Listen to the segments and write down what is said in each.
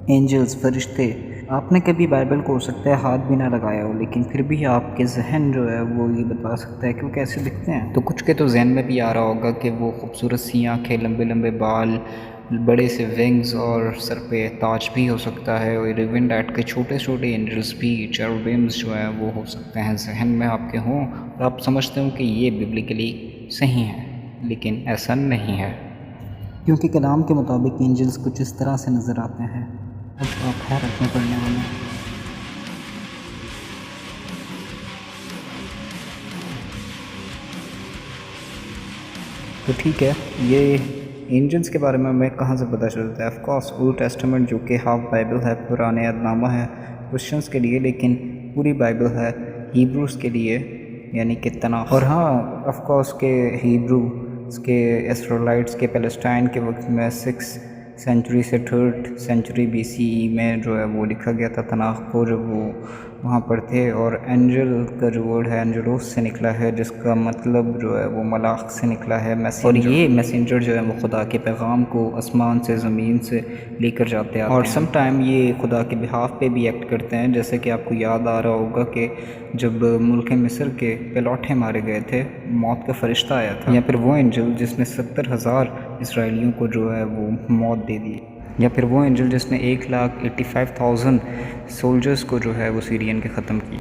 Angels, فرشتے، آپ نے کبھی بائبل کو ہو سکتا ہے ہاتھ بھی نہ لگایا ہو، لیکن پھر بھی آپ کے ذہن جو ہے وہ یہ بتا سکتا ہے کہ وہ کیسے دکھتے ہیں۔ تو کچھ کے تو ذہن میں بھی آ رہا ہوگا کہ وہ خوبصورت سی آنکھیں، لمبے لمبے بال، بڑے سے ونگز اور سر پہ تاج بھی ہو سکتا ہے، اور ایون ڈیٹ کے چھوٹے چھوٹے اینجلز بھی، چیروبیمز جو ہیں وہ ہو سکتے ہیں ذہن میں آپ کے ہوں، اور آپ سمجھتے ہوں کہ یہ ببلیکلی صحیح ہے، لیکن ایسا نہیں ہے، کیونکہ کلام کے مطابق اینجلز کچھ اس طرح سے نظر آتے ہیں۔ اب آپ حیرت میں پڑنے والے ہیں۔ تو ٹھیک ہے، یہ اینجلز کے بارے میں ہمیں کہاں سے پتہ چلتا ہے؟ آف کورس اولڈ ٹیسٹمنٹ جو کہ ہاف بائبل ہے، پرانے عہد نامہ ہے کرسچنس کے لیے، لیکن پوری بائبل ہے ہیبروز کے لیے، یعنی کہ تناخ۔ اور ہاں آف کورس کہ ہیبروز کے اسرائیلائٹس کے پیلسٹائن کے وقت میں 6 سینچری سے 3rd سینچری BCE میں جو ہے وہ لکھا گیا تھا تناخ کو، جب وہ وہاں پر تھے، اور اینجل کا جو ورڈ ہے اینجلوس سے نکلا ہے، جس کا مطلب جو ہے وہ ملاخ سے نکلا ہے، اور یہ میسنجر جو ہے وہ خدا کے پیغام کو آسمان سے زمین سے لے کر جاتے آتے ہیں، اور سم ٹائم یہ خدا کے بہاف پہ بھی ایکٹ کرتے ہیں، جیسے کہ آپ کو یاد آ رہا ہوگا کہ جب ملک مصر کے پلوٹھے مارے گئے تھے، موت کا فرشتہ آیا تھا، یا پھر وہ اینجل جس نے 70,000 اسرائیلیوں کو جو ہے وہ موت دے دی، یا پھر وہ اینجل جس نے 1,85,000 سولجرز کو جو ہے وہ سیرین کے ختم کی۔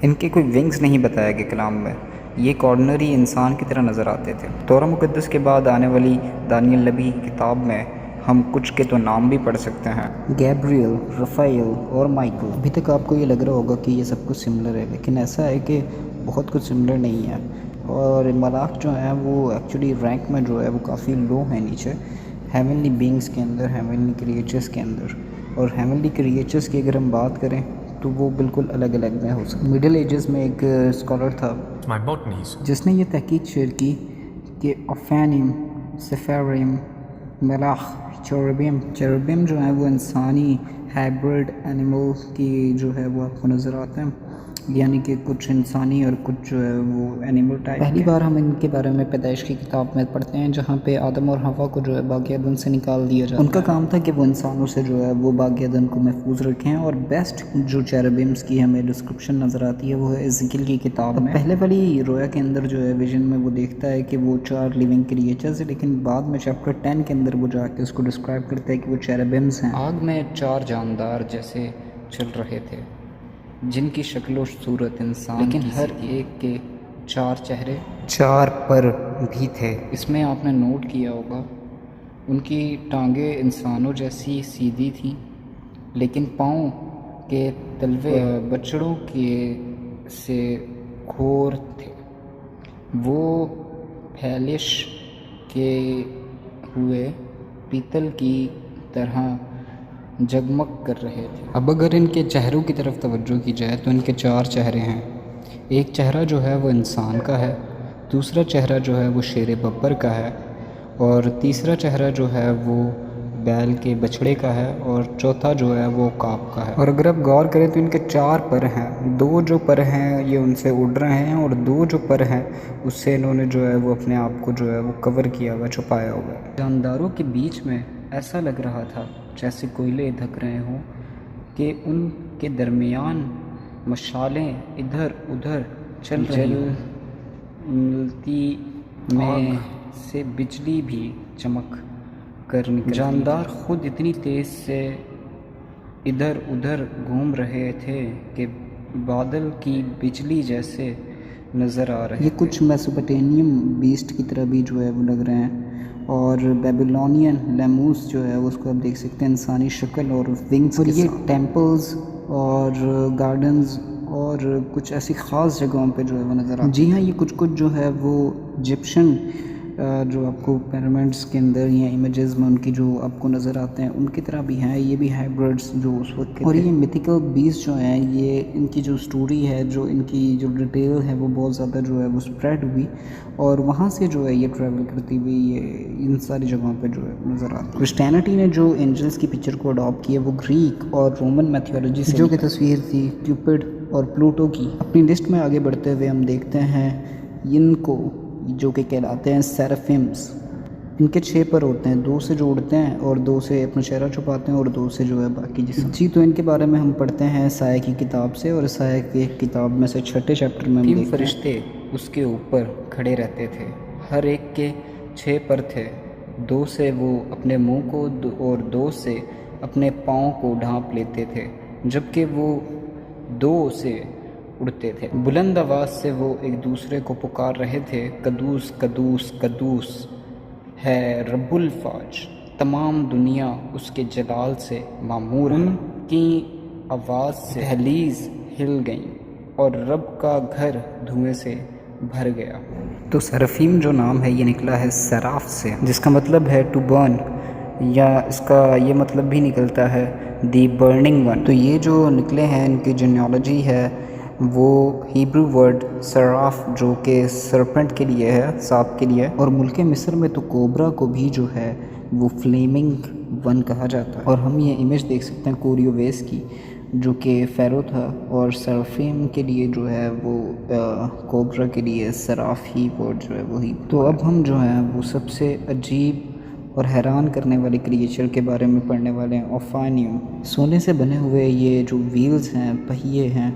ان کے کوئی ونگز نہیں بتایا گیا کلام میں، یہ ایک آرڈنری انسان کی طرح نظر آتے تھے۔ تورا مقدس کے بعد آنے والی دانیل نبی کتاب میں ہم کچھ کے تو نام بھی پڑھ سکتے ہیں، گیبریل، رفائیل اور مائیکل۔ ابھی تک آپ کو یہ لگ رہا ہوگا کہ یہ سب کچھ سملر ہے، لیکن ایسا ہے کہ بہت کچھ سملر نہیں ہے، اور ملاک جو ہیں وہ ایکچولی رینک میں جو ہے وہ کافی لو ہیں نیچے، ہیونلی بینگز کے اندر، ہیونلی کریچرز کے اندر، اور ہیونلی کریچرز کی اگر ہم بات کریں تو وہ بالکل الگ الگ میں ہو سکتے ہیں۔ مڈل ایجز میں ایک اسکالر تھا جس نے یہ تحقیق شیئر کی کہ اوفینیم، سفیریم، ملاخ، چیروبیم جو ہیں وہ انسانی ہائبرڈ اینیمل کی جو ہے وہ آپ کو نظر آتے ہیں، یعنی کہ کچھ انسانی اور کچھ جو ہے وہ اینیمل ٹائپ۔ پہلی بار ہم ان کے بارے میں پیدائش کی کتاب میں پڑھتے ہیں، جہاں پہ آدم اور حوا کو جو ہے باغ عدن سے نکال دیا جاتا ہے۔ ان کا کام تھا کہ وہ انسانوں سے جو ہے وہ باغ عدن کو محفوظ رکھیں، اور بیسٹ جو چیروبیمز کی ہمیں ڈسکرپشن نظر آتی ہے وہ ہے ایزیکیل کی کتاب میں۔ پہلے والی رویا کے اندر جو ہے ویژن میں وہ دیکھتا ہے کہ وہ 4 لیونگ کریچرز ہیں، لیکن بعد میں چیپٹر 10 کے اندر وہ جا کے اس کو ڈسکرائب کرتا ہے کہ وہ چیروبیمز ہیں۔ آگ میں 4 جاندار جیسے چل رہے تھے، جن کی شکل و صورت انسان، لیکن ہر ایک کے 4 چہرے، 4 پر بھی تھے۔ اس میں آپ نے نوٹ کیا ہوگا ان کی ٹانگیں انسانوں جیسی سیدھی تھیں، لیکن پاؤں کے تلوے بچڑوں کے سے کھور تھے، وہ پھیلش کے ہوئے پیتل کی طرح جگمگ کر رہے تھے۔ اب اگر ان کے چہروں کی طرف توجہ کی جائے تو ان کے 4 چہرے ہیں، ایک چہرہ جو ہے وہ انسان کا ہے، دوسرا چہرہ جو ہے وہ شیر ببر کا ہے، اور تیسرا چہرہ جو ہے وہ بیل کے بچڑے کا ہے، اور چوتھا جو ہے وہ کاپ کا ہے۔ اور اگر آپ غور کریں تو ان کے 4 پر ہیں، 2 جو پر ہیں یہ ان سے اڑ رہے ہیں، اور 2 جو پر ہیں اس سے انہوں نے جو ہے وہ اپنے آپ کو جو ہے وہ کور کیا ہوا، چھپایا ہوا ہے۔ جانداروں کے بیچ میں ایسا لگ رہا تھا جیسے کوئلے دھک رہے ہوں، کہ ان کے درمیان مشالیں ادھر ادھر چل رہی ہوں، ملتی میں سے بجلی بھی چمک کر نکلتی۔ جاندار خود اتنی تیز سے ادھر ادھر گھوم رہے تھے کہ بادل کی بجلی جیسے نظر آ رہے۔ یہ کچھ میسوپوٹیمین بیسٹ کی طرح بھی جو ہے وہ لگ رہے ہیں، اور بیبیلونین لیموس جو ہے اس کو آپ دیکھ سکتے ہیں انسانی شکل اور ونگز، اور یہ ٹیمپلز اور گارڈنز اور کچھ ایسی خاص جگہوں پہ جو ہے وہ نظر آتے ہیں۔ جی ہاں، یہ کچھ جو ہے وہ ایجپشن جو آپ کو پیرامڈس کے اندر یا امیجز میں ان کی جو آپ کو نظر آتے ہیں ان کی طرح بھی ہیں، یہ بھی ہائبرڈس جو اس وقت کے، اور یہ میتھیکل بیسٹ جو ہیں، یہ ان کی جو سٹوری ہے، جو ان کی جو ڈیٹیل ہے وہ بہت زیادہ جو ہے وہ سپریڈ ہوئی، اور وہاں سے جو ہے یہ ٹریول کرتی ہوئی یہ ان ساری جگہوں پہ جو ہے نظر آتی ہے۔ کرسچینٹی نے جو اینجلز کی پکچر کو اڈاپٹ کیا وہ گریک اور رومن میتھیولوجی سے، جو کہ تصویر تھی کیوپڈ اور پلوٹو کی۔ اپنی لسٹ میں آگے بڑھتے ہوئے ہم دیکھتے ہیں ان کو جو کہ کہلاتے ہیں سیرافیمز، ان کے 6 پر ہوتے ہیں، 2 سے جو اڑتے ہیں اور 2 سے اپنا چہرہ چھپاتے ہیں اور 2 سے جو ہے باقی جسم۔ جی تو ان کے بارے میں ہم پڑھتے ہیں سایہ کی کتاب سے، اور سایہ کی کتاب میں سے 6 چیپٹر میں ہم دیکھتے ہیں فرشتے اس کے اوپر کھڑے رہتے تھے، ہر ایک کے 6 پر تھے، 2 سے وہ اپنے منہ کو اور 2 سے اپنے پاؤں کو ڈھانپ لیتے تھے، جبکہ وہ 2 سے اڑتے تھے۔ بلند آواز سے وہ ایک دوسرے کو پکار رہے تھے، قدوس قدوس قدوس ہے رب الفاج، تمام دنیا اس کے جلال سے معمور ہے۔ ان کی آواز سے دہلیز ہل گئیں اور رب کا گھر دھوئیں سے بھر گیا۔ تو سرافیم جو نام ہے یہ نکلا ہے سراف سے، جس کا مطلب ہے ٹو برن، یا اس کا یہ مطلب بھی نکلتا ہے دی برننگ ون۔ تو یہ جو نکلے ہیں ان کی جینیالوجی ہے وہ ہیبرو ورڈ سراف جو کہ سرپنٹ کے لیے ہے، سانپ کے لیے، اور ملک مصر میں تو کوبرا کو بھی جو ہے وہ فلیمنگ ون کہا جاتا ہے۔ اور ہم یہ امیج دیکھ سکتے ہیں کوریوویس کی، جو کہ فیرو تھا، اور سرافیم کے لیے جو ہے وہ کوبرا کے لیے سراف ہی ورڈ جو ہے وہی۔ تو اب ہم جو ہیں وہ سب سے عجیب اور حیران کرنے والے کریچر کے بارے میں پڑھنے والے ہیں، اوفانیوم۔ سونے سے بنے ہوئے یہ جو ویلز ہیں، پہیے ہیں،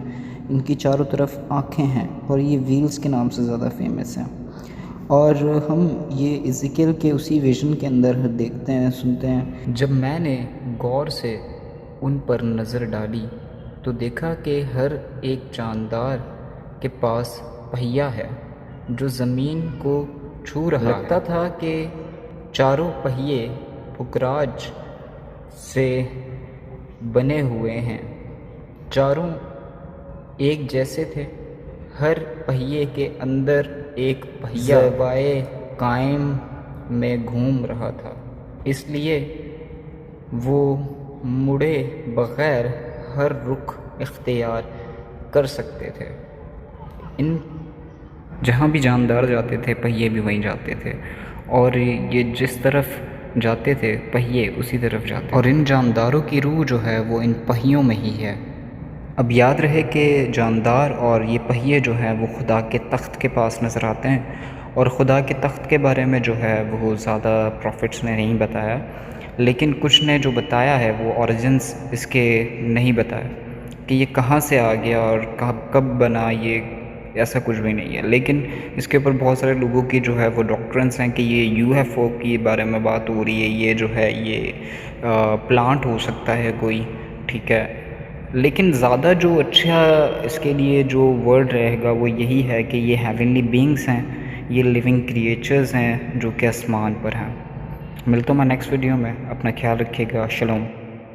ان کی چاروں طرف آنکھیں ہیں، اور یہ ویلز کے نام سے زیادہ فیمس ہیں۔ اور ہم یہ ایزیکیل کے اسی ویژن کے اندر دیکھتے ہیں، سنتے ہیں، جب میں نے غور سے ان پر نظر ڈالی تو دیکھا کہ ہر ایک جاندار کے پاس پہیا ہے جو زمین کو چھو رہا ہے۔ لگتا تھا کہ چاروں پہیے پکراج سے بنے ہوئے ہیں، چاروں ایک جیسے تھے، ہر پہیے کے اندر ایک پہیا زیبائے قائم میں گھوم رہا تھا، اس لیے وہ مڑے بغیر ہر رخ اختیار کر سکتے تھے۔ ان جہاں بھی جاندار جاتے تھے پہیے بھی وہیں جاتے تھے، اور یہ جس طرف جاتے تھے پہیے اسی طرف جاتے، اور ان جانداروں کی روح جو ہے وہ ان پہیوں میں ہی ہے۔ اب یاد رہے کہ جاندار اور یہ پہیے جو ہیں وہ خدا کے تخت کے پاس نظر آتے ہیں، اور خدا کے تخت کے بارے میں جو ہے وہ زیادہ پروفٹس نے نہیں بتایا، لیکن کچھ نے جو بتایا ہے وہ اوریجنز اس کے نہیں بتایا کہ یہ کہاں سے آ گیا اور کب بنا، یہ ایسا کچھ بھی نہیں ہے۔ لیکن اس کے اوپر بہت سارے لوگوں کی جو ہے وہ ڈاکٹرنس ہیں کہ یہ یو ایف او کے بارے میں بات ہو رہی ہے، یہ جو ہے یہ پلانٹ ہو سکتا ہے کوئی، ٹھیک ہے۔ لیکن زیادہ جو اچھا اس کے لیے جو ورڈ رہے گا وہ یہی ہے کہ یہ ہیونلی بینگس ہیں، یہ لیونگ کریچرز ہیں جو کہ آسمان پر ہیں۔ ملتا ہوں میں نیکسٹ ویڈیو میں، اپنا خیال رکھیے گا، شلوم۔